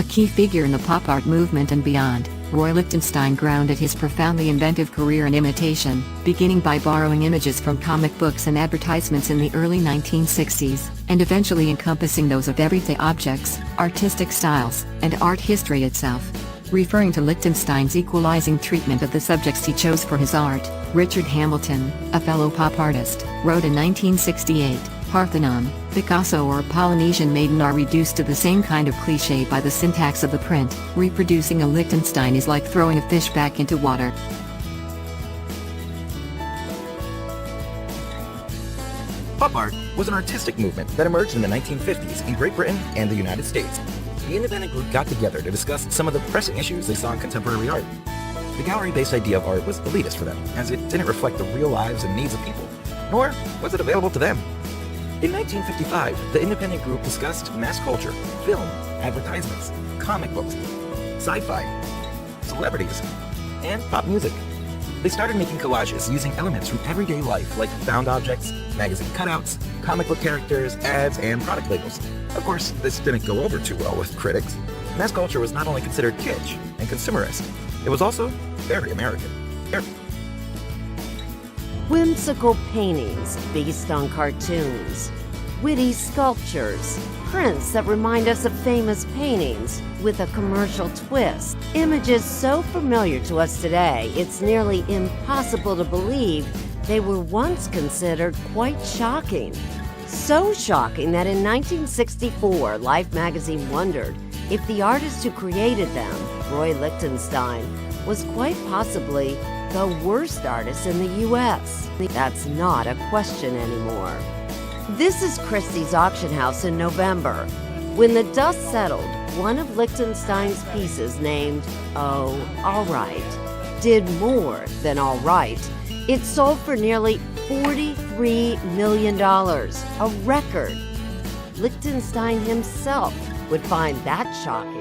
A key figure in the pop art movement and beyond, Roy Lichtenstein grounded his profoundly inventive career in imitation, beginning by borrowing images from comic books and advertisements in the early 1960s, and eventually encompassing those of everyday objects, artistic styles, and art history itself. Referring to Lichtenstein's equalizing treatment of the subjects he chose for his art, Richard Hamilton, a fellow pop artist, wrote in 1968, "Parthenon, Picasso or Polynesian maiden are reduced to the same kind of cliché by the syntax of the print. Reproducing a Lichtenstein is like throwing a fish back into water." Pop art was an artistic movement that emerged in the 1950s in Great Britain and the United States. The independent group got together to discuss some of the pressing issues they saw in contemporary art. The gallery-based idea of art was elitist for them, as it didn't reflect the real lives and needs of people, nor was it available to them. In 1955, the independent group discussed mass culture, film, advertisements, comic books, sci-fi, celebrities, and pop music. They started making collages using elements from everyday life like found objects, magazine cutouts, comic book characters, ads, and product labels. Of course, this didn't go over too well with critics. Mass culture was not only considered kitsch and consumerist, it was also very American. Whimsical paintings based on cartoons, witty sculptures, prints that remind us of famous paintings with a commercial twist. Images so familiar to us today, it's nearly impossible to believe they were once considered quite shocking. So shocking that in 1964, Life magazine wondered if the artist who created them, Roy Lichtenstein, was quite possibly the worst artist in the U.S. That's not a question anymore. This is Christie's auction house in November. When the dust settled, one of Lichtenstein's pieces named, "Oh, All Right," did more than all right. It sold for nearly $43 million, a record. Lichtenstein himself would find that shocking.